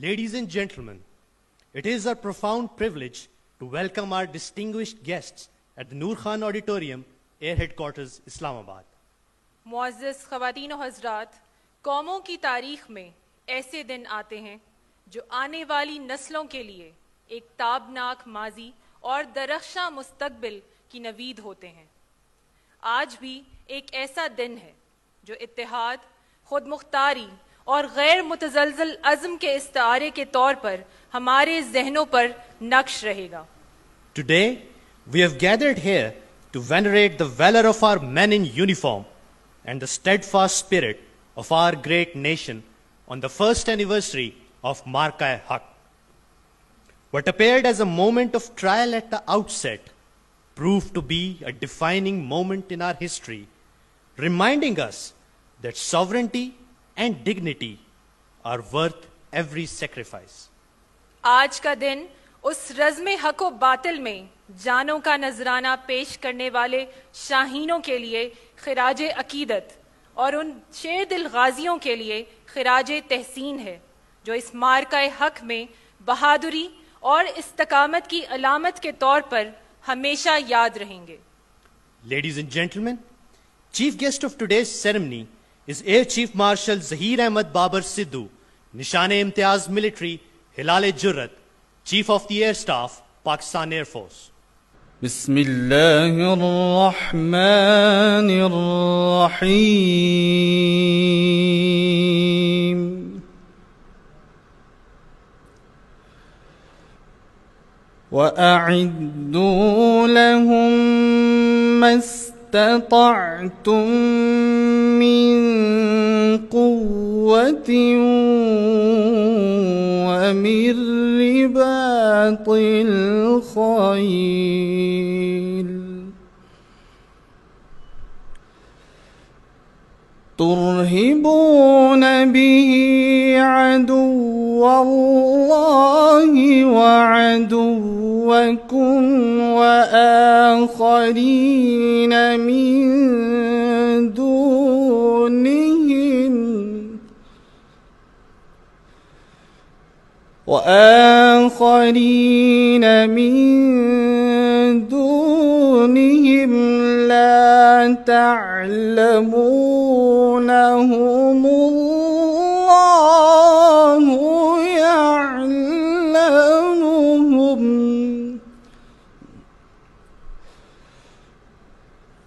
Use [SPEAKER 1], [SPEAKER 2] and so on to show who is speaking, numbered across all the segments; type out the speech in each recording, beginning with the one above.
[SPEAKER 1] Ladies and gentlemen, it is our profound privilege to welcome our distinguished guests at the Noor Khan Auditorium, Air Headquarters, Islamabad.
[SPEAKER 2] मुअज़्ज़ज़ ख़वातीन और हज़रात, कौमों की तारीख़ में ऐसे दिन आते हैं जो आने वाली नस्लों के लिए एक ताबनाक माजी और दरख्शां मुस्तक़बिल की नवीद होते हैं। आज भी एक ऐसा दिन है जो इत्तेहाद, खुद मुख्तारी और गैर मुतज़लज़ल अज़्म के इस्तारे के तौर पर हमारे ज़हनों पर नक्श रहेगा।
[SPEAKER 1] Today, we have gathered here to venerate the valor of our men in uniform and the steadfast spirit of our great nation on the first anniversary of Maarka-e-Haq. What appeared as a moment of trial at the outset proved to be a defining moment in our history, reminding us that sovereignty and dignity are worth every sacrifice.
[SPEAKER 2] आज का दिन उस रज़्म हक़ व बातिल में जानों का नजराना पेश करने वाले शाहीनों के लिए खिराज अकीदत और उन शेर दिल गाजियों के लिए खिराज तहसीन है जो इस मार्का हक में बहादुरी और इस्तकामत की अलामत के तौर पर हमेशा याद रहेंगे।
[SPEAKER 1] Ladies and gentlemen, chief guest of today's ceremony is Air Chief Marshal Zaheer Ahmed Babar Sidhu, Nishan-e-Imtiyaz Military, Hilal-e-Jurrat, Chief of the Air Staff, Pakistan Air Force.
[SPEAKER 3] Bismillahirrahmanirrahim. وأعدوا لهم ما استطعتم من قوة ومن رباط الخيل ترهبون به عدو الله وعدوكم وآخرين من دونهم لا تعلمونهم الله يعلمهم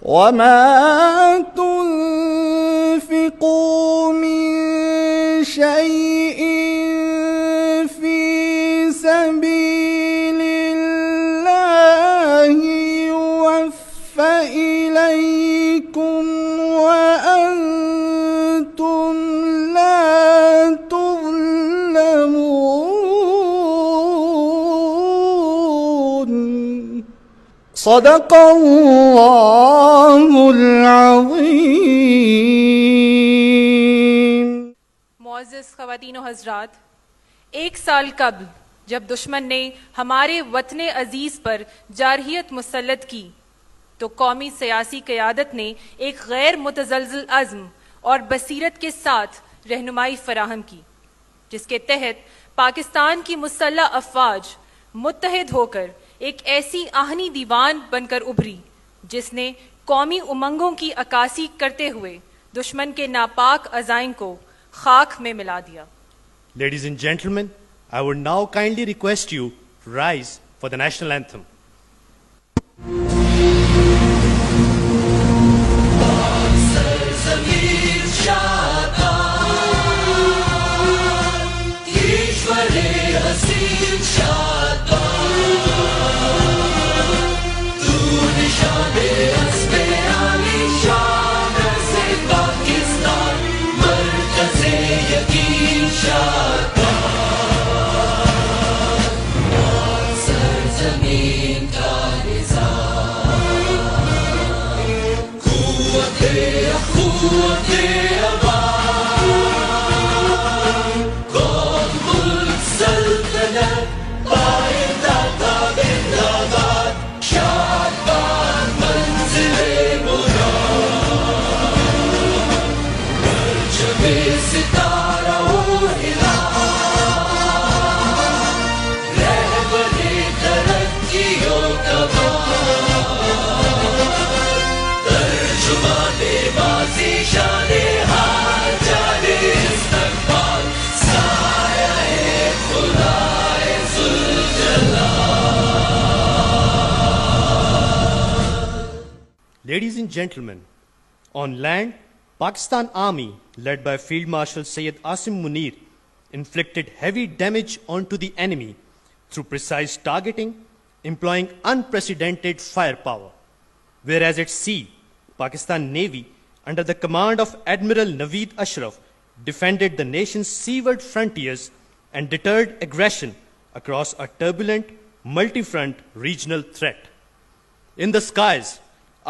[SPEAKER 3] وما تنفقوا من شيء في سبيل الله يوفى إليكم وأنتم لا تظلمون صدق الله العظيم.
[SPEAKER 2] मुअज़्ज़ज़ ख़वातीन और हज़रात, एक साल कबल जब दुश्मन ने हमारे वतने अजीज पर जारहियत मुसल्लत की तो कौमी सियासी क़यादत ने एक गैर मुतज़लज़ल अज़्म और बसीरत के साथ रहनुमाई फराहम की, जिसके तहत पाकिस्तान की मुसल्लह अफ़वाज मुत्तहिद होकर एक ऐसी आहनी दीवान बनकर उभरी जिसने कौमी उमंगों की अक्कासी करते हुए दुश्मन के नापाक अज़ाइम को खाक में मिला दिया।
[SPEAKER 1] Ladies and gentlemen, I would now kindly request you to rise for the national anthem.
[SPEAKER 4] सितारा ओ हिला
[SPEAKER 1] ladies and gentlemen, on land, Pakistan Army, led by Field Marshal Syed Asim Munir, inflicted heavy damage onto the enemy through precise targeting, employing unprecedented firepower. Whereas at sea, Pakistan Navy, under the command of Admiral Naveed Ashraf, defended the nation's seaward frontiers and deterred aggression across a turbulent, multi-front regional threat. In the skies,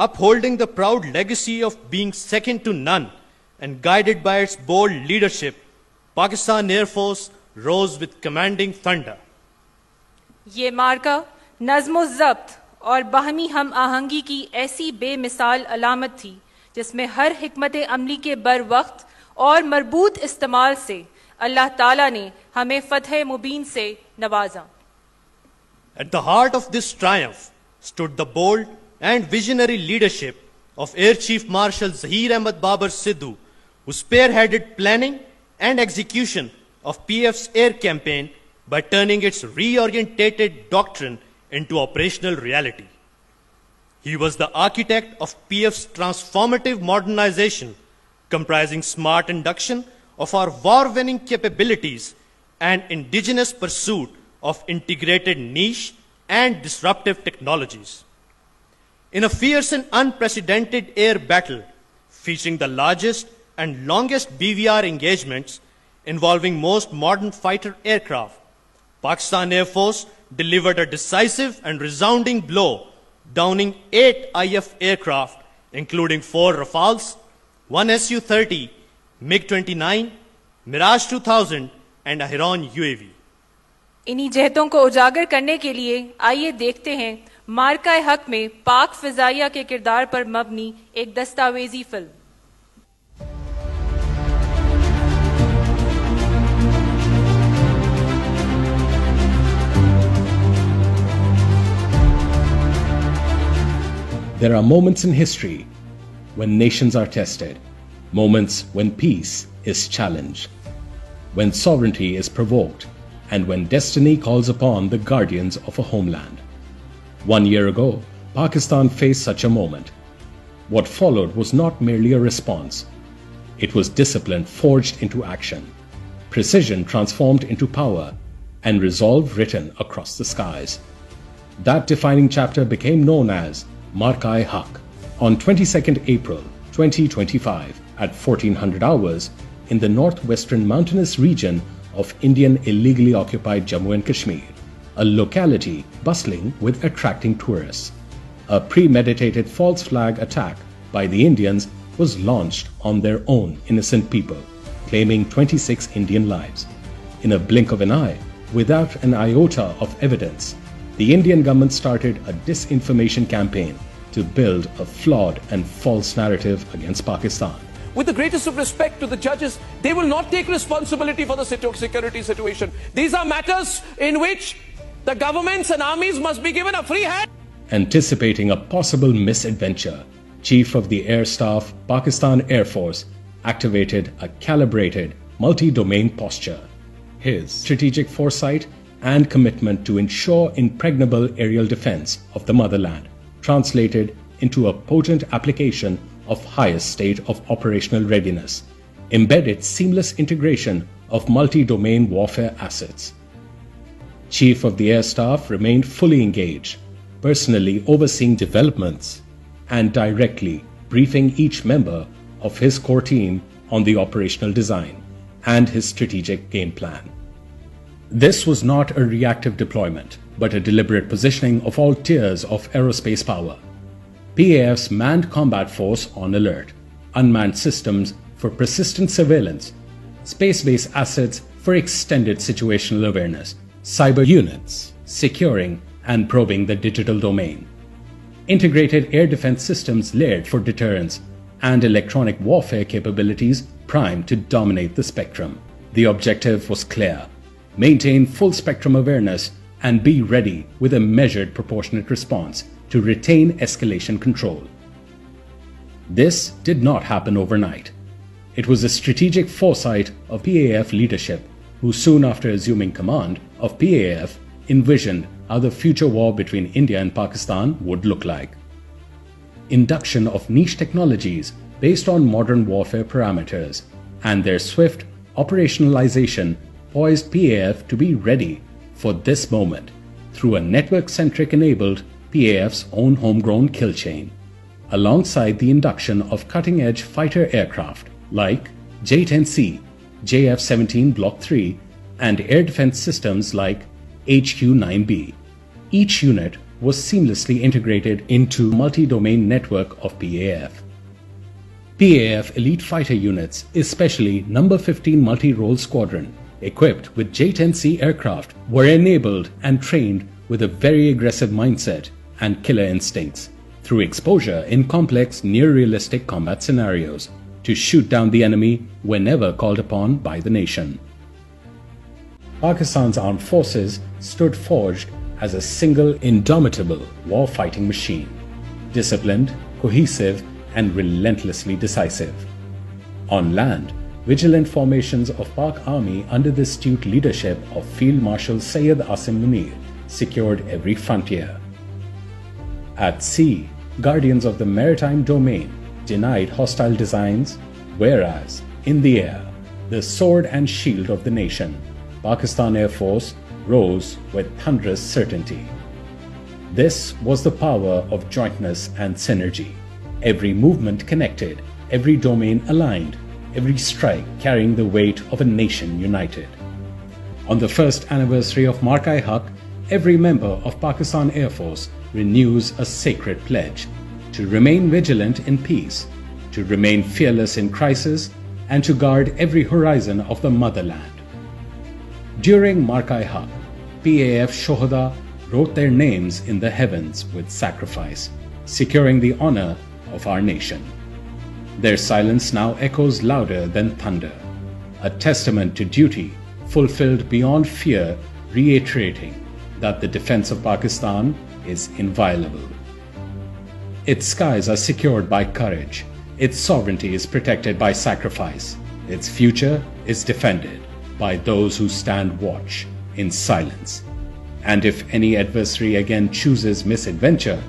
[SPEAKER 1] upholding the proud legacy of being second to none and guided by its bold leadership, Pakistan Air Force rose with commanding thunder.
[SPEAKER 2] ये मार्का नज़्म ज़ब्त और बाहमी हम आहंगी की ऐसी बेमिसाल अलामत थी जिसमें हर हिकमत अमली के बर वक्त और मरबूत इस्तेमाल से अल्लाह ताला ने हमें फतह मुबीन से नवाजा.
[SPEAKER 1] At the heart of this triumph stood the bold and visionary leadership of Air Chief Marshal Zaheer Ahmed Babar Sidhu, who spearheaded planning and execution of PAF's air campaign by turning its reorientated doctrine into operational reality. He was the architect of PAF's transformative modernization, comprising smart induction of our war-winning capabilities and indigenous pursuit of integrated niche and disruptive technologies. In a fierce and unprecedented air battle, featuring the largest and longest BVR engagements involving most modern fighter aircraft, Pakistan Air Force delivered a decisive and resounding blow, downing 8 IF aircraft, including 4 Rafales, 1 Su-30, MiG-29, Mirage 2000, and a Heron UAV.
[SPEAKER 2] इन्हीं जहतों को उजागर करने के लिए आइए देखते हैं मार्का-ए-हक में पाक फिजाइया के किरदार पर मबनी एक दस्तावेजी film.
[SPEAKER 4] There are moments in history when nations are tested, moments when peace is challenged, when sovereignty is provoked, and when destiny calls upon the guardians of a homeland. 1 year ago, Pakistan faced such a moment. What followed was not merely a response. It was discipline forged into action, precision transformed into power, and resolve written across the skies. That defining chapter became known as Maarka-e-Haq. On 22nd April 2025 at 1400 hours in the northwestern mountainous region of Indian illegally occupied Jammu and Kashmir, a locality bustling with attracting tourists, a premeditated false flag attack by the Indians was launched on their own innocent people, claiming 26 Indian lives. In a blink of an eye, without an iota of evidence, the Indian government started a disinformation campaign to build a flawed and false narrative against Pakistan.
[SPEAKER 5] With the greatest of respect to the judges, they will not take responsibility for the security situation. These are matters in which the governments and armies must be given a free hand.
[SPEAKER 4] Anticipating a possible misadventure, Chief of the Air Staff, Pakistan Air Force, activated a calibrated, multi-domain posture. His strategic foresight and commitment to ensure impregnable aerial defense of the motherland translated into a potent application of highest state of operational readiness, embedded seamless integration of multi-domain warfare assets. Chief of the Air Staff remained fully engaged, personally overseeing developments and directly briefing each member of his core team on the operational design and his strategic game plan. This was not a reactive deployment, but a deliberate positioning of all tiers of aerospace power. PAF's manned combat force on alert, unmanned systems for persistent surveillance, space-based assets for extended situational awareness, cyber units securing and probing the digital domain, integrated air defense systems layered for deterrence, and electronic warfare capabilities primed to dominate the spectrum. The objective was clear: maintain full spectrum awareness and be ready with a measured proportionate response to retain escalation control. This did not happen overnight. It was a strategic foresight of PAF leadership, who soon after assuming command of PAF envisioned how the future war between India and Pakistan would look like. induction of niche technologies based on modern warfare parameters, and their swift operationalization poised PAF to be ready for this moment through a network-centric enabled PAF's own homegrown kill chain, alongside the induction of cutting-edge fighter aircraft like J-10C, JF-17 Block 3, and air defense systems like HQ-9B. Each unit was seamlessly integrated into a multi-domain network of PAF. PAF elite fighter units, especially No. 15 Multi-Role Squadron, equipped with J-10C aircraft, were enabled and trained with a very aggressive mindset and killer instincts through exposure in complex, near-realistic combat scenarios to shoot down the enemy whenever called upon by the nation. Pakistan's armed forces stood forged as a single indomitable war-fighting machine, disciplined, cohesive, and relentlessly decisive. On land, vigilant formations of Pak Army under the astute leadership of Field Marshal Syed Asim Munir secured every frontier. At sea, guardians of the maritime domain denied hostile designs, whereas in the air, the sword and shield of the nation, Pakistan Air Force, rose with thunderous certainty. This was the power of jointness and synergy. Every movement connected, every domain aligned, every strike carrying the weight of a nation united. On the first anniversary of Maarka-e-Haq, every member of Pakistan Air Force renews a sacred pledge to remain vigilant in peace, to remain fearless in crisis, and to guard every horizon of the motherland. During Maarka-e-Haq, PAF Shohada wrote their names in the heavens with sacrifice, securing the honor of our nation. Their silence now echoes louder than thunder, a testament to duty fulfilled beyond fear, reiterating that the defense of Pakistan is inviolable. Its skies are secured by courage, its sovereignty is protected by sacrifice, its future is defended by those who stand watch in silence. And if any adversary again chooses misadventure,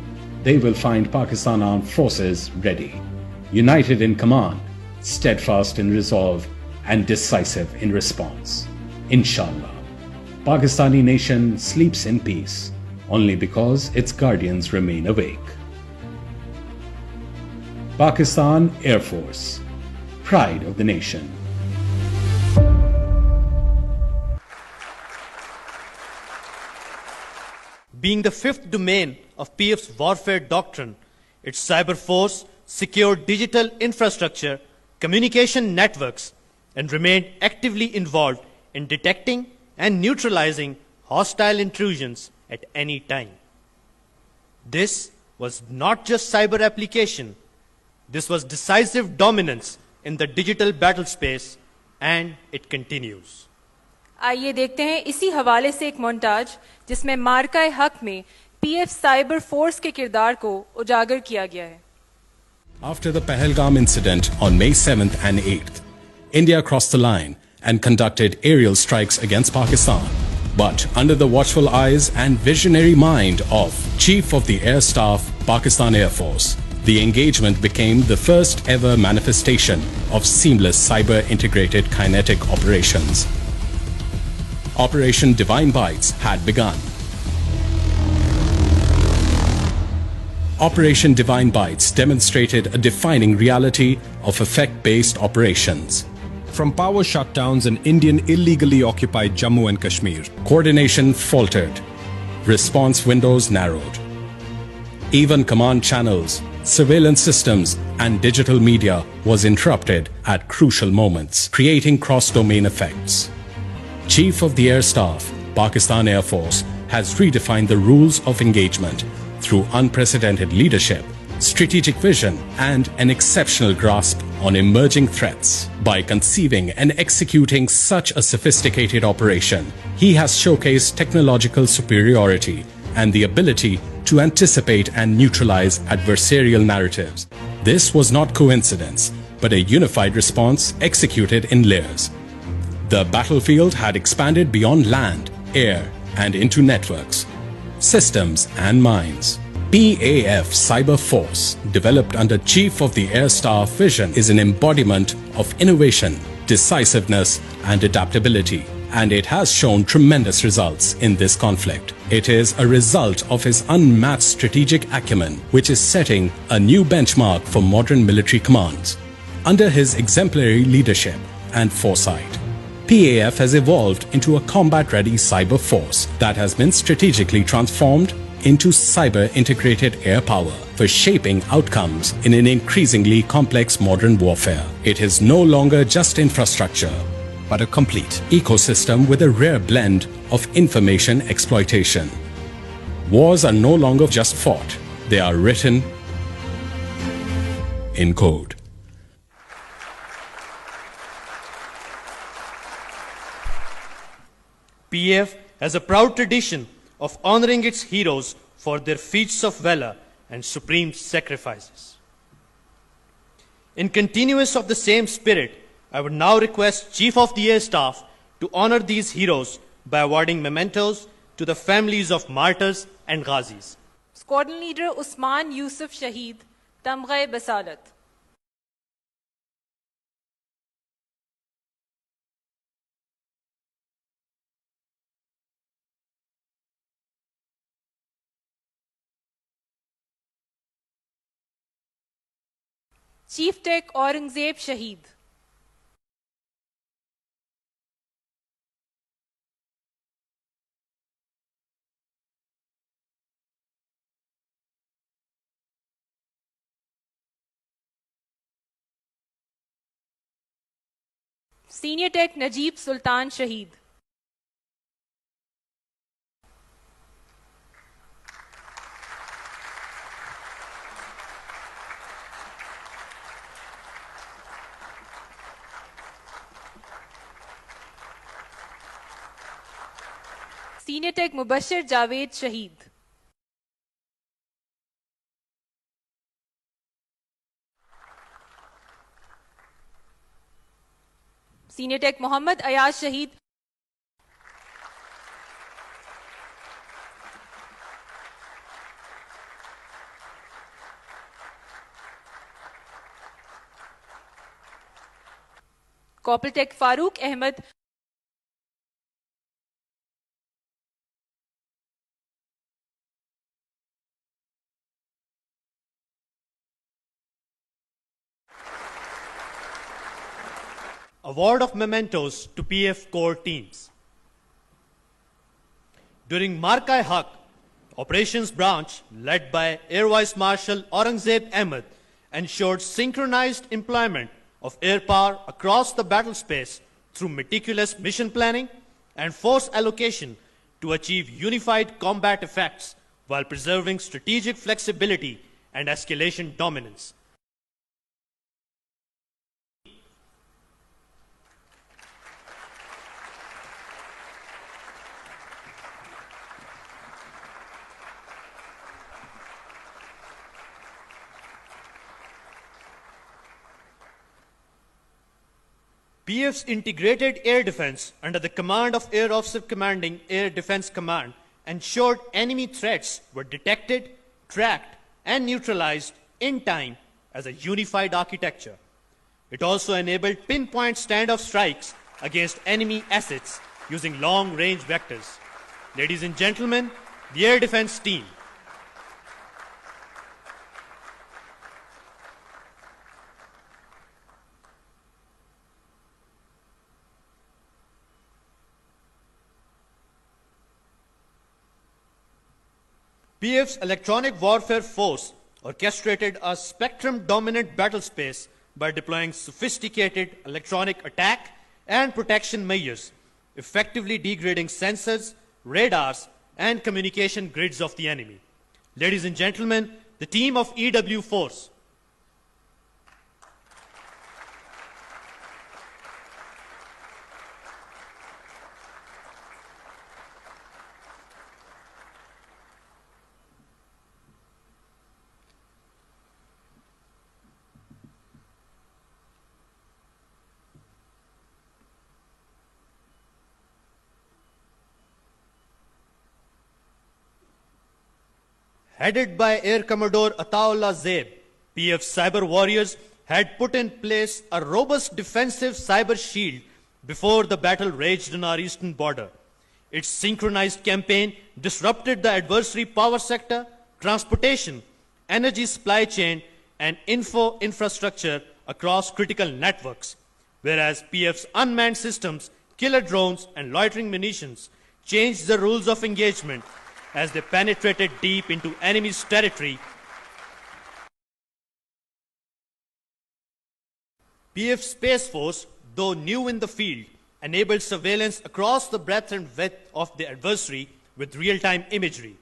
[SPEAKER 4] they will find Pakistan Armed Forces ready, united in command, steadfast in resolve, and decisive in response. Inshallah, Pakistani nation sleeps in peace only because its guardians remain awake. Pakistan Air Force, pride of the nation.
[SPEAKER 1] Being the fifth domain of PAF's warfare doctrine, its cyber force secured digital infrastructure, communication networks, and remained actively involved in detecting and neutralizing hostile intrusions at any time. This was not just cyber application, this was decisive dominance in the digital battle space, and it continues.
[SPEAKER 2] आइए देखते हैं इसी हवाले से एक montage जिसमें मार्का-ए-हक में PF cyber force के किरदार को उजागर किया गया है.
[SPEAKER 4] After the Pahalgam incident on May 7th and 8th, India crossed the line and conducted aerial strikes against Pakistan. But under the watchful eyes and visionary mind of Chief of the Air Staff, Pakistan Air Force, the engagement became the first ever manifestation of seamless cyber integrated kinetic operations. Operation Divine Bites had begun. Operation Divine Bites demonstrated a defining reality of effect-based operations.
[SPEAKER 6] From power shutdowns in Indian illegally occupied Jammu and Kashmir,
[SPEAKER 4] Coordination faltered. Response windows narrowed. Even command channels, surveillance systems, and digital media was interrupted at crucial moments, creating cross-domain effects. Chief of the Air Staff, Pakistan Air Force, has redefined the rules of engagement through unprecedented leadership, strategic vision, and an exceptional grasp on emerging threats. By conceiving and executing such a sophisticated operation, he has showcased technological superiority and the ability to anticipate and neutralize adversarial narratives. This was not coincidence, but a unified response executed in layers. The battlefield had expanded beyond land, air, and into networks, systems, and minds.
[SPEAKER 6] PAF Cyber Force, developed under Chief of the Air Staff vision, is an embodiment of innovation, decisiveness and adaptability. And it has shown tremendous results in this conflict. It is a result of his unmatched strategic acumen, which is setting a new benchmark for modern military commands. Under his exemplary leadership and foresight, PAF has evolved into a combat-ready cyber force that has been strategically transformed into cyber-integrated air power for shaping outcomes in an increasingly complex modern warfare. It is no longer just infrastructure, but a complete ecosystem with a rare blend of information exploitation. Wars are no longer just fought, they are written in code.
[SPEAKER 1] PAF has a proud tradition of honoring its heroes for their feats of valor and supreme sacrifices. In continuance of the same spirit, I would now request Chief of the Air Staff to honor these heroes by awarding mementos to the families of martyrs and ghazis.
[SPEAKER 2] Squadron Leader Usman Yusuf Shaheed, Tamgha Basalat. Chief Tech Aurangzeb Shaheed. Senior Tech Najib Sultan Shaheed. Senior Tech Mubashir Javed Shaheed. Senior Tech Mohammad Ayaz Shaheed. Corporal Tech Farooq Ahmed.
[SPEAKER 1] Award of mementos to PF core teams. During Maarka-e-Haq, Operations Branch, led by Air Vice Marshal Aurangzeb Ahmed, ensured synchronized employment of air power across the battle space through meticulous mission planning and force allocation to achieve unified combat effects while preserving strategic flexibility and escalation dominance. PF's integrated air defense under the command of Air Officer Commanding Air Defense Command ensured enemy threats were detected, tracked, and neutralized in time as a unified architecture. It also enabled pinpoint standoff strikes against enemy assets using long-range vectors. Ladies and gentlemen, the Air Defense Team. PF's electronic warfare force orchestrated a spectrum-dominant battle space by deploying sophisticated electronic attack and protection measures, effectively degrading sensors, radars, and communication grids of the enemy. Ladies and gentlemen, the team of EW Force. Headed by Air Commodore Ataullah Zeeb, PF cyber warriors had put in place a robust defensive cyber shield before the battle raged on our eastern border. Its synchronized campaign disrupted the adversary power sector, transportation, energy supply chain, and info infrastructure across critical networks, whereas PF's unmanned systems, killer drones, and loitering munitions changed the rules of engagement as they penetrated deep into enemy's territory. PF Space Force, though new in the field, enabled surveillance across the breadth and width of the adversary with real-time imagery.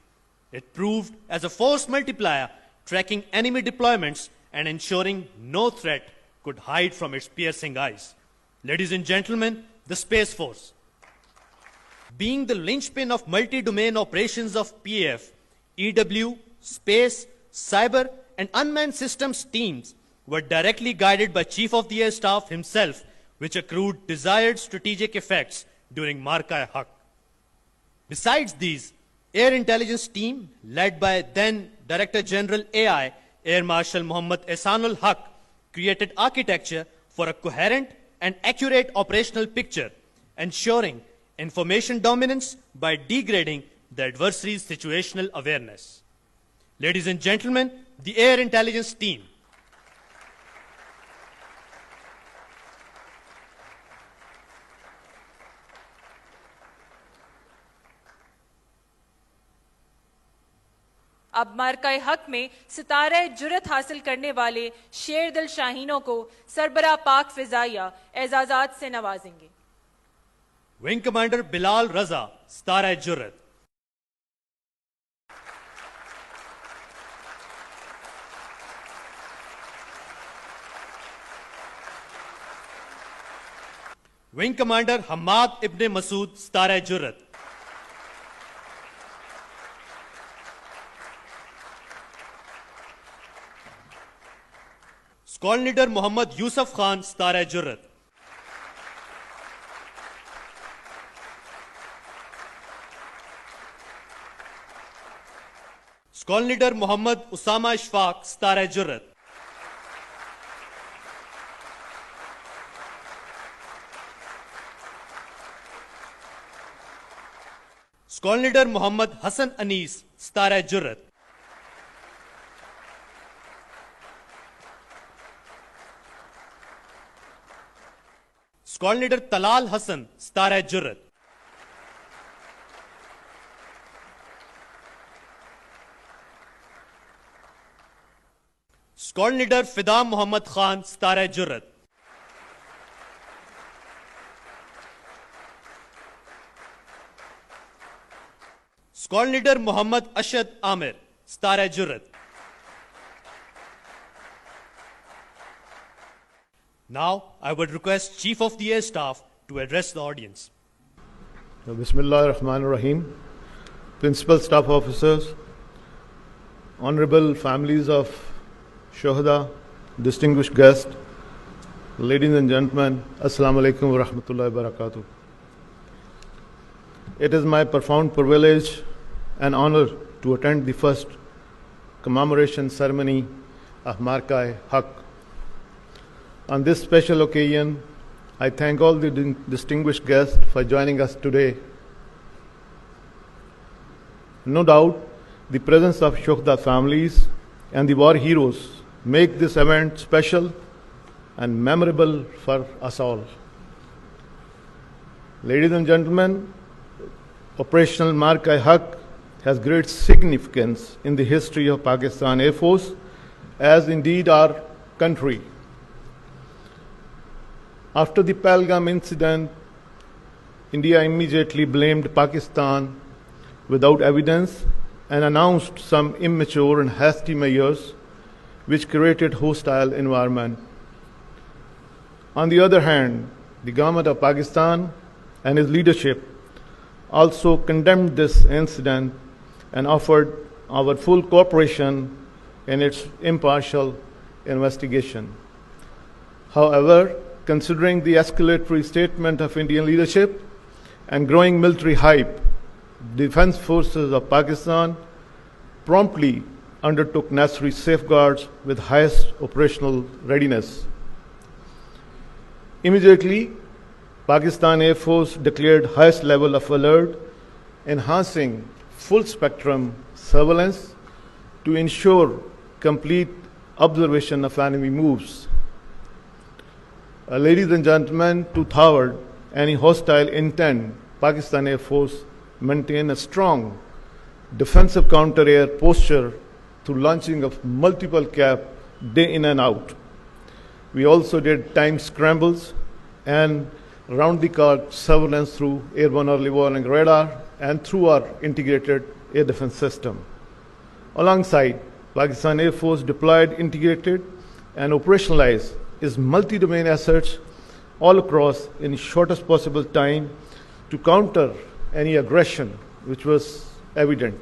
[SPEAKER 1] It proved as a force multiplier, tracking enemy deployments and ensuring no threat could hide from its piercing eyes. Ladies and gentlemen, the Space Force. Being the linchpin of multi-domain operations of PAF, EW, space, cyber, and unmanned systems teams were directly guided by Chief of the Air Staff himself, which accrued desired strategic effects during Maarka-e-Haq. Besides these, Air Intelligence Team, led by then Director General AI, Air Marshal Maarka-e-Haq, created architecture for a coherent and accurate operational picture, ensuring information dominance by degrading the adversary's situational awareness. Ladies and gentlemen, the Air Intelligence Team.
[SPEAKER 2] अब मार्का-ए-हक में सितारे जुरत हासिल करने वाले शेर दिल शाहीनों को सरबरा पाक फिजाइया एजाजात से नवाजेंगे।
[SPEAKER 1] Wing Commander Bilal Raza, Sitar-e-Jurrat. Wing Commander Ahmed Ibn Masood, Sitar-e-Jurrat. Squadron Leader Muhammad Yusuf Khan, Sitar-e-Jurrat. Squadron Leader Muhammad Usama Ishfaq, Sitar-e-Jurrat. Squadron Leader Muhammad Hassan Anis, Sitar-e-Jurrat. Squadron Leader Talal Hassan, Sitar-e-Jurrat. Squadron Leader Fida Muhammad Khan, Sitar-e-Jurrat. Squadron Leader Muhammad Ashad Amir, Sitar-e-Jurrat. Now, I would request Chief of the Air Staff to address the audience.
[SPEAKER 7] Bismillah ar-Rahman ar-Rahim. Principal Staff Officers, Honorable families of Shohada, distinguished guests, ladies and gentlemen, Assalamu alaikum wa rahmatullahi wa barakatuh. It is my profound privilege and honor to attend the first commemoration ceremony of Maarka-e-Haq. On this special occasion, I thank all the distinguished guests for joining us today. No doubt, the presence of Shohada families and the war heroes make this event special and memorable for us all. Ladies and gentlemen, Operational Maarka-e-Haq has great significance in the history of Pakistan Air Force, as indeed our country. After the Pahalgam incident, India immediately blamed Pakistan without evidence and announced some immature and hasty measures which created hostile environment. On the other hand, the government of Pakistan and its leadership also condemned this incident and offered our full cooperation in its impartial investigation. However, considering the escalatory statement of Indian leadership and growing military hype, the defense forces of Pakistan promptly undertook necessary safeguards with highest operational readiness. Immediately, Pakistan Air Force declared highest level of alert, enhancing full spectrum surveillance to ensure complete observation of enemy moves. Ladies and gentlemen, to thwart any hostile intent, Pakistan Air Force maintained a strong defensive counter-air posture through launching of multiple CAF day in and out. We also did time scrambles and round-the-clock surveillance through airborne early warning radar and through our integrated air defense system. Alongside, Pakistan Air Force deployed, integrated, and operationalized its multi-domain assets all across in shortest possible time to counter any aggression which was evident.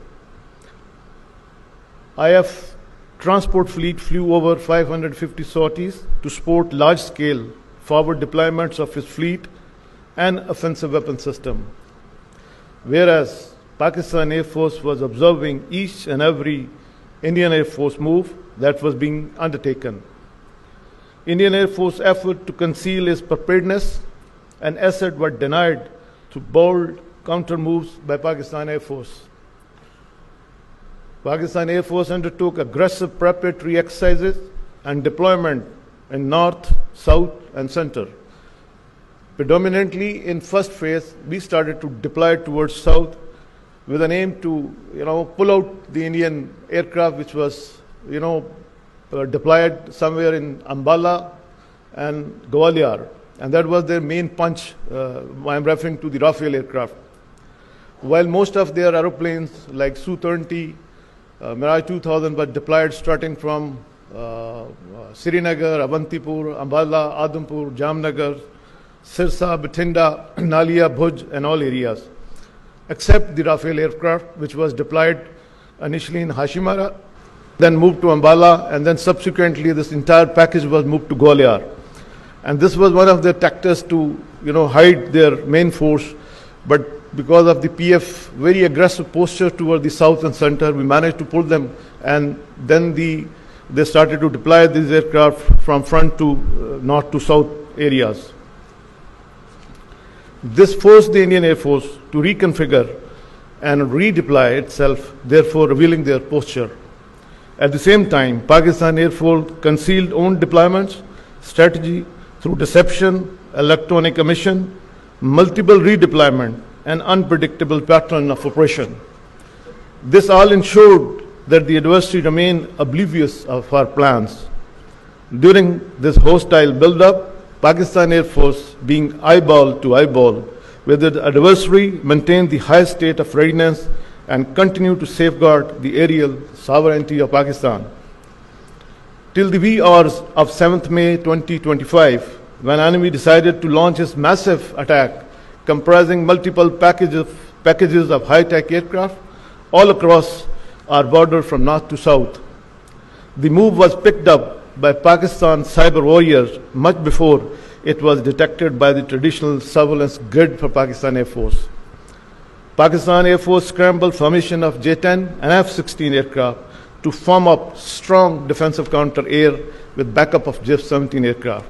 [SPEAKER 7] IF transport fleet flew over 550 sorties to support large-scale forward deployments of its fleet and offensive weapon system, whereas Pakistan Air Force was observing each and every Indian Air Force move that was being undertaken. Indian Air Force effort to conceal its preparedness and asset were denied through bold counter moves by Pakistan Air Force. Pakistan Air Force undertook aggressive preparatory exercises and deployment in north, south, and center. Predominantly in first phase, we started to deploy towards south with an aim to, pull out the Indian aircraft which was, deployed somewhere in Ambala and Gwalior, and that was their main punch. I'm referring to the Rafale aircraft. While most of their aeroplanes like Su-30, Mirage 2000 were deployed starting from Srinagar, Avantipur, Ambala, Adampur, Jamnagar, Sirsa, Bathinda, Nalia, Bhuj, and all areas, except the Rafale aircraft, which was deployed initially in Hashimara, then moved to Ambala, and then subsequently this entire package was moved to Gwalior. And this was one of their tactics to, hide their main force. But because of the PF very aggressive posture toward the south and center, we managed to pull them, and then they started to deploy these aircraft from front to north to south areas. This forced the Indian Air Force to reconfigure and redeploy itself, therefore revealing their posture. At the same time, Pakistan Air Force concealed own deployments, strategy through deception, electronic emission, multiple redeployment, and unpredictable pattern of operation. This all ensured that the adversary remained oblivious of our plans. During this hostile buildup, Pakistan Air Force, being eyeball to eyeball with the adversary, maintained the highest state of readiness and continued to safeguard the aerial sovereignty of Pakistan. Till the wee hours of 7th May 2025, when enemy decided to launch its massive attack comprising multiple packages of high-tech aircraft all across our border from north to south. The move was picked up by Pakistan's cyber warriors much before it was detected by the traditional surveillance grid for Pakistan Air Force. Pakistan Air Force scrambled formation of J-10 and F-16 aircraft to form up strong defensive counter-air with backup of J-17 aircraft.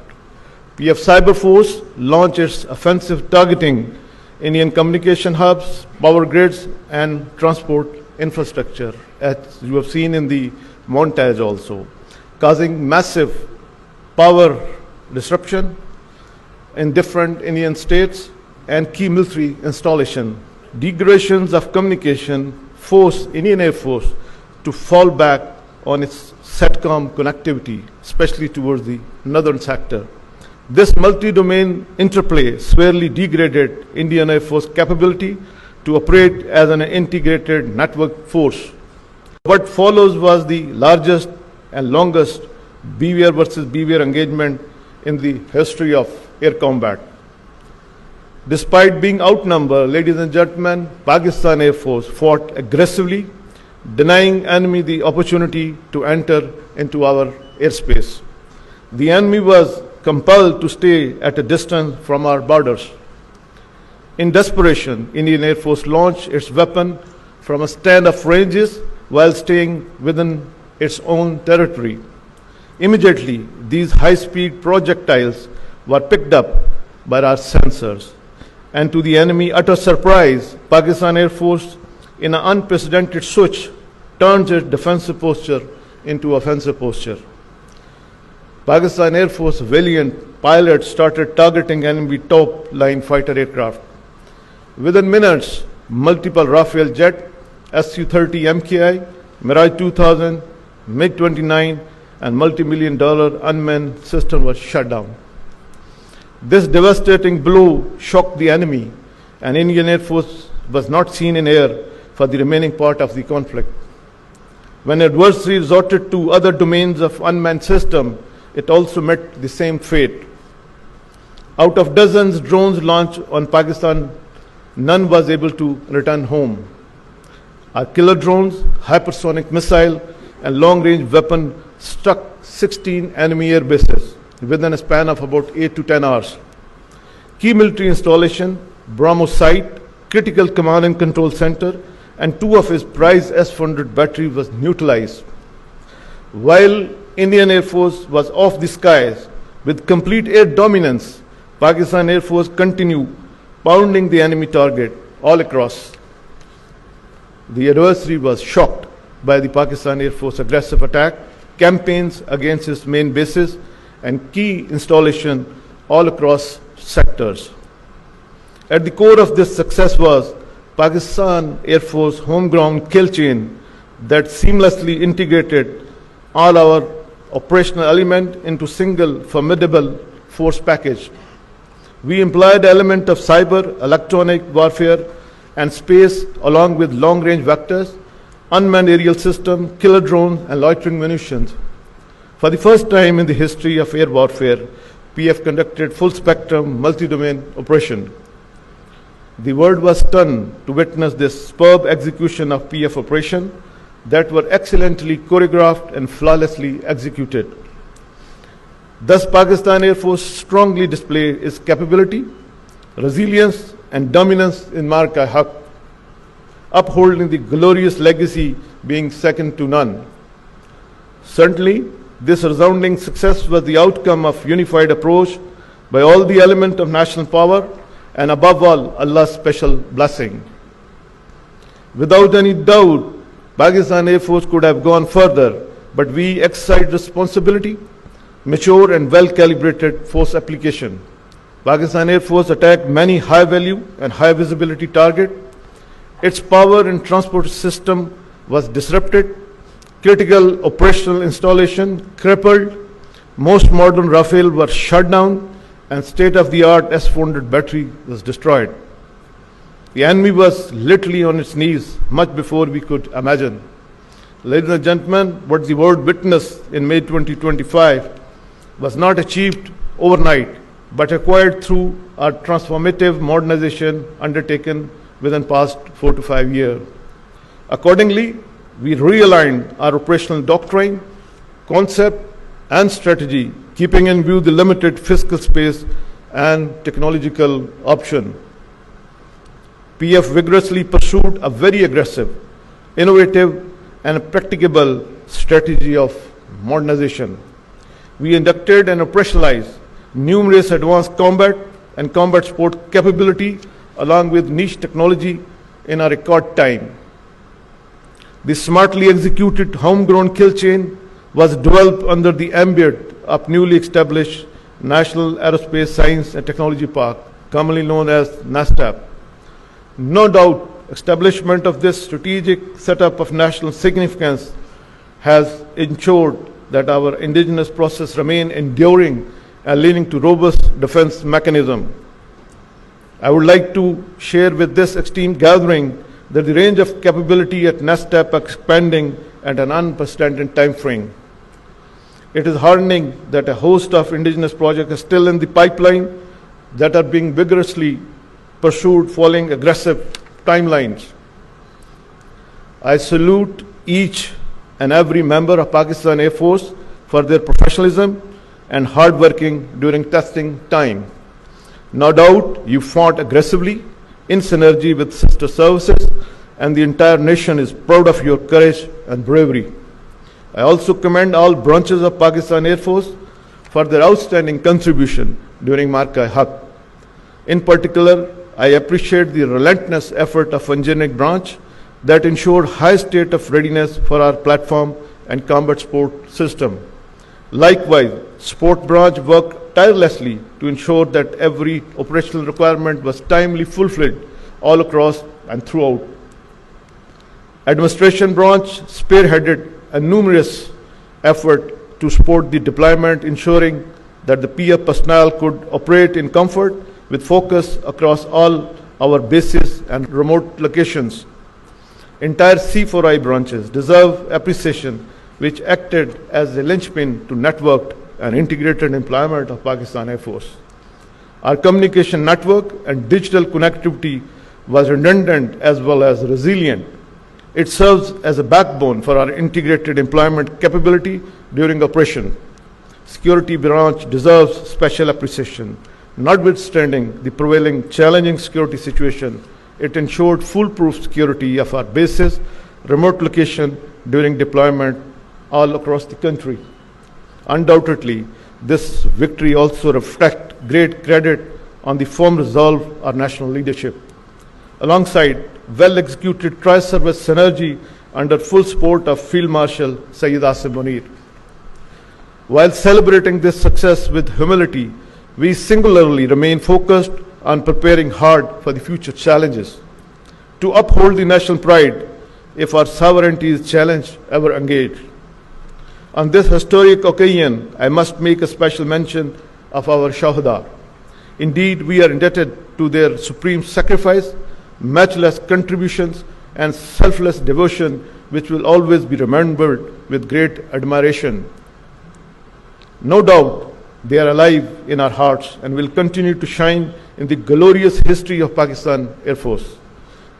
[SPEAKER 7] PF Cyber Force launched its offensive targeting Indian communication hubs, power grids, and transport infrastructure, as you have seen in the montage also, causing massive power disruption in different Indian states and key military installation. Degradations of communication forced Indian Air Force to fall back on its SATCOM connectivity, especially towards the northern sector. This multi-domain interplay severely degraded Indian Air Force capability to operate as an integrated network force. What follows was the largest and longest BVR versus BVR engagement in the history of air combat. Despite being outnumbered, ladies and gentlemen, Pakistan Air Force fought aggressively, denying enemy the opportunity to enter into our airspace. The enemy was compelled to stay at a distance from our borders. In desperation, Indian Air Force launched its weapon from a stand of ranges while staying within its own territory. Immediately, these high-speed projectiles were picked up by our sensors. And to the enemy utter surprise, Pakistan Air Force, in an unprecedented switch, turns its defensive posture into offensive posture. Pakistan Air Force valiant pilots started targeting enemy top-line fighter aircraft. Within minutes, multiple Rafale jet, Su-30 MKI, Mirage 2000, MiG-29, and multi-million-dollar unmanned system was shut down. This devastating blow shocked the enemy, and Indian Air Force was not seen in air for the remaining part of the conflict. When adversary resorted to other domains of unmanned system, it also met the same fate. Out of dozens drones launched on Pakistan, none was able to return home. Our killer drones, hypersonic missile, and long-range weapon struck 16 enemy air bases within a span of about 8 to 10 hours. Key military installation, BrahMos site, critical command and control center, and 2 of his prized S-400 batteries was neutralized. While Indian Air Force was off the skies with complete air dominance, Pakistan Air Force continued pounding the enemy target all across. The adversary was shocked by the Pakistan Air Force aggressive attack, campaigns against its main bases, and key installation all across sectors. At the core of this success was Pakistan Air Force homegrown kill chain that seamlessly integrated all our operational element into single formidable force package. We employed element of cyber, electronic warfare, and space along with long-range vectors, unmanned aerial system, killer drones, and loitering munitions. For the first time in the history of air warfare, PF conducted full-spectrum, multi-domain operation. The world was stunned to witness this superb execution of PF operation that were excellently choreographed and flawlessly executed. Thus, Pakistan Air Force strongly displayed its capability, resilience, and dominance in Maarka-e-Haq, upholding the glorious legacy being second to none. Certainly, this resounding success was the outcome of unified approach by all the elements of national power and above all, Allah's special blessing. Without any doubt, Pakistan Air Force could have gone further, but we exercised responsibility, mature and well-calibrated force application. Pakistan Air Force attacked many high-value and high-visibility targets. Its power and transport system was disrupted, critical operational installation crippled, most modern Rafale were shut down, and state-of-the-art S-400 battery was destroyed. The enemy was literally on its knees much before we could imagine. Ladies and gentlemen, what the world witnessed in May 2025 was not achieved overnight, but acquired through our transformative modernization undertaken within past 4 to 5 years. Accordingly, we realigned our operational doctrine, concept, and strategy, keeping in view the limited fiscal space and technological option. PF vigorously pursued a very aggressive, innovative, and practicable strategy of modernization. We inducted and operationalized numerous advanced combat and combat support capability along with niche technology in a record time. The smartly executed homegrown kill chain was developed under the ambit of newly established National Aerospace Science and Technology Park, commonly known as NASTAP. No doubt, establishment of this strategic setup of national significance has ensured that our indigenous process remain enduring and leading to robust defense mechanism. I would like to share with this esteemed gathering that the range of capability at NASTAP expanding at an unprecedented time frame. It is heartening that a host of indigenous projects are still in the pipeline that are being vigorously pursued following aggressive timelines. I salute each and every member of Pakistan Air Force for their professionalism and hard working during testing time. No doubt you fought aggressively in synergy with sister services and the entire nation is proud of your courage and bravery. I also commend all branches of Pakistan Air Force for their outstanding contribution during Maarka-e-Haq. In particular, I appreciate the relentless effort of engineering branch that ensured high state of readiness for our platform and combat support system. Likewise, support branch worked tirelessly to ensure that every operational requirement was timely fulfilled all across and throughout. Administration branch spearheaded a numerous effort to support the deployment, ensuring that the PAF personnel could operate in comfort with focus across all our bases and remote locations. Entire C4I branches deserve appreciation, which acted as a linchpin to networked and integrated employment of Pakistan Air Force. Our communication network and digital connectivity was redundant as well as resilient. It serves as a backbone for our integrated employment capability during operation. Security branch deserves special appreciation. Notwithstanding the prevailing challenging security situation, it ensured foolproof security of our bases, remote location during deployment all across the country. Undoubtedly, this victory also reflects great credit on the firm resolve of our national leadership. Alongside well-executed tri-service synergy under full support of Field Marshal Sayyid Asim Munir. While celebrating this success with humility, we singularly remain focused on preparing hard for the future challenges. To uphold the national pride, if our sovereignty is challenged, ever engaged. On this historic occasion, I must make a special mention of our Shahada. Indeed, we are indebted to their supreme sacrifice, matchless contributions, and selfless devotion, which will always be remembered with great admiration. No doubt, they are alive in our hearts and will continue to shine in the glorious history of Pakistan Air Force.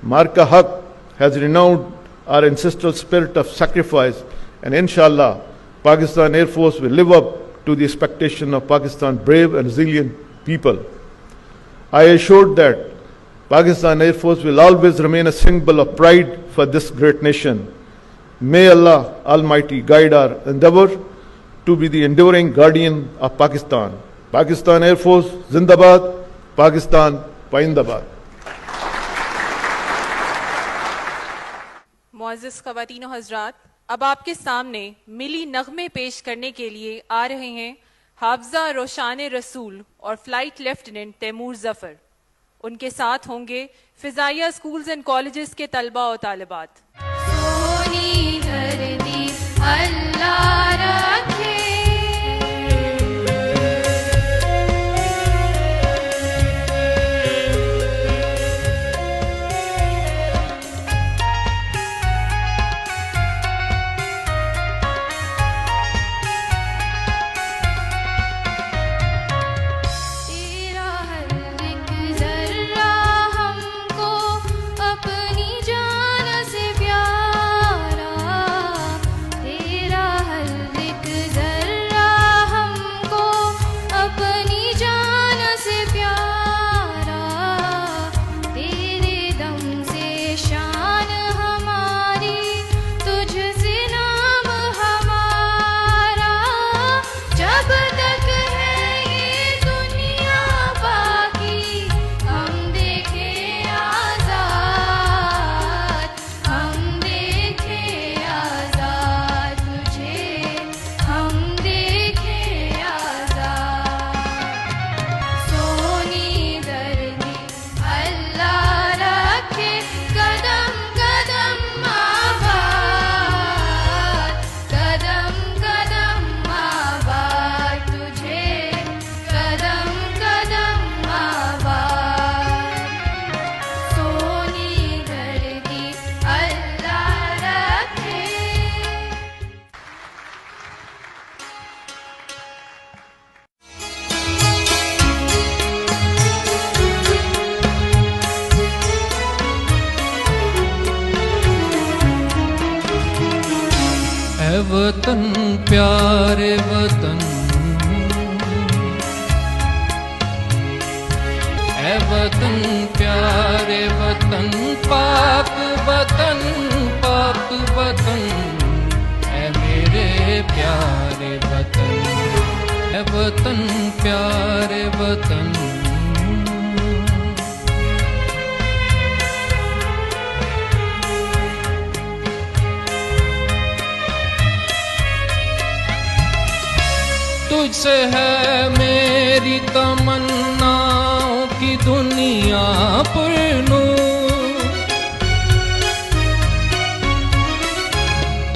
[SPEAKER 7] Maarka-e-Haq has renowned our ancestral spirit of sacrifice, and inshallah, Pakistan Air Force will live up to the expectation of Pakistan's brave and resilient people. I assure that Pakistan Air Force will always remain a symbol of pride for this great nation. May Allah Almighty guide our endeavor to be the enduring guardian of Pakistan. Pakistan Air Force, Zindabad, Pakistan, Paindabad.
[SPEAKER 2] मुअज़्ज़िज़ ख़वातीन और हज़रात, अब आपके सामने मिली नग़मे पेश करने के लिए आ रहे हैं हाफ़िज़ा रोशान रसूल और फ्लाइट लेफ्टिनेंट तैमूर ज़फ़र। उनके साथ होंगे फ़िज़ाइया स्कूल्स एंड कॉलेजेस के तलबा और तालिबात।
[SPEAKER 8] सोनी धरती अल्लाह रखे,
[SPEAKER 9] वतन प्यारे वतन, ऐ वतन प्यारे वतन, पाक वतन पाक वतन है मेरे प्यारे वतन, है वतन प्यारे वतन। तुझसे है मेरी तमन्नाओं की दुनिया पुरनूर,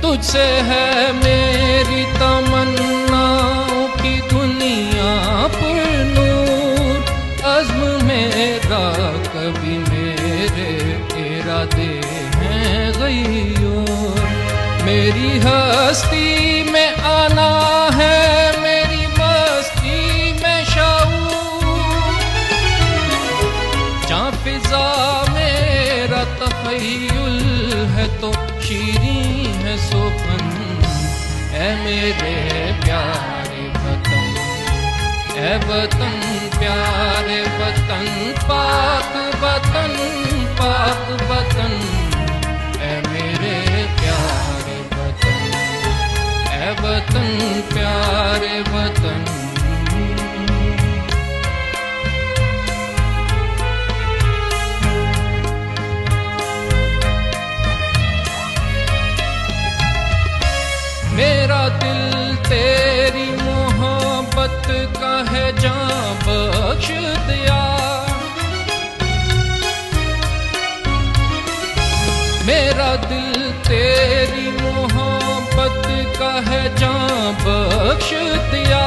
[SPEAKER 9] तुझसे है मेरी तमन्नाओं की दुनिया पुरनूर। अज़्म मेरा कभी मेरे इरादे हैं ग़य्यूर, मेरी हस्ती में आना है मेरी मस्ती में शाऊर। जहाँ फिज़ा मेरा तख़य्युल है तो शीरीं है सुखन, है मेरे प्यारे वतन, है वतन प्यारे वतन पाक वतन, पाक वतन है मेरे प्यारे वतन, है वतन प्यारे वतन। मेरा दिल तेरी मोहब्बत का है, जान बख्श दिया। मेरा दिल तेरी मोहब्बत का है, जान बख्श दिया।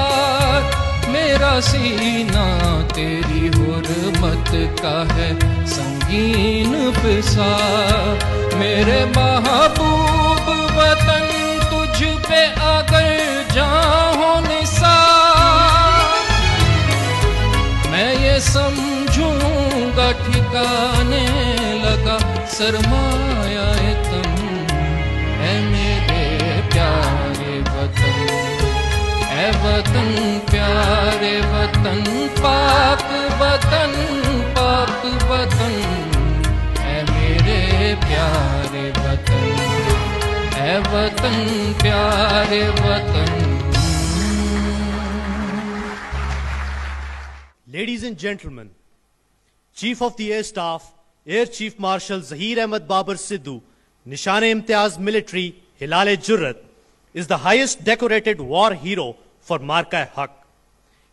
[SPEAKER 9] मेरा सीना तेरी हुर्मत का है, संगीन फिसा। मेरे महबूब वतन तुझ पे अगर जान हो निसार, मैं ये समझूंगा ठिकाने लगा सरमाया तन, है मेरे प्यारे वतन, है वतन प्यारे वतन पाक वतन, पाक वतन है मेरे प्यारे वतन, है वतन प्यारे वतन।
[SPEAKER 1] Ladies and gentlemen, Chief of the Air Staff, Air Chief Marshal Zaheer Ahmed Babar Sidhu, Nishan-e-Imtiaz Military, Hilal-e-Jurrat, is the highest decorated war hero for Maarka-e-Haq.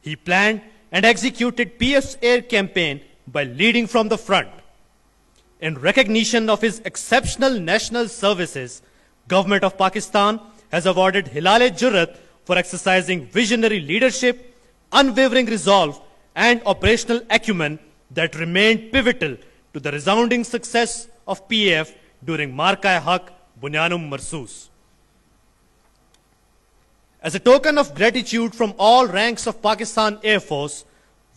[SPEAKER 1] He planned and executed PAF's air campaign by leading from the front. In recognition of his exceptional national services, Government of Pakistan has awarded Hilal-e-Jurrat for exercising visionary leadership, unwavering resolve, and operational acumen that remained pivotal to the resounding success of PAF during Maarka-e-Haq Bunyanum Marsoos. As a token of gratitude from all ranks of Pakistan Air Force,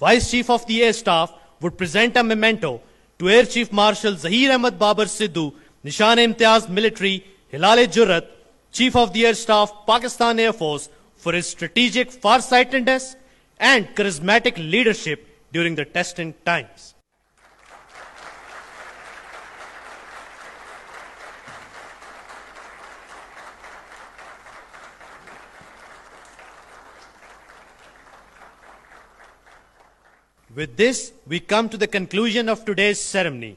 [SPEAKER 1] Vice Chief of the Air Staff would present a memento to Air Chief Marshal Zaheer Ahmed Babar Sidhu, Nishan-e-Imtiaz Military, Hilal-e-Jurrat, Chief of the Air Staff, Pakistan Air Force, for his strategic farsightedness and charismatic leadership during the testing times. With this, we come to the conclusion of today's ceremony.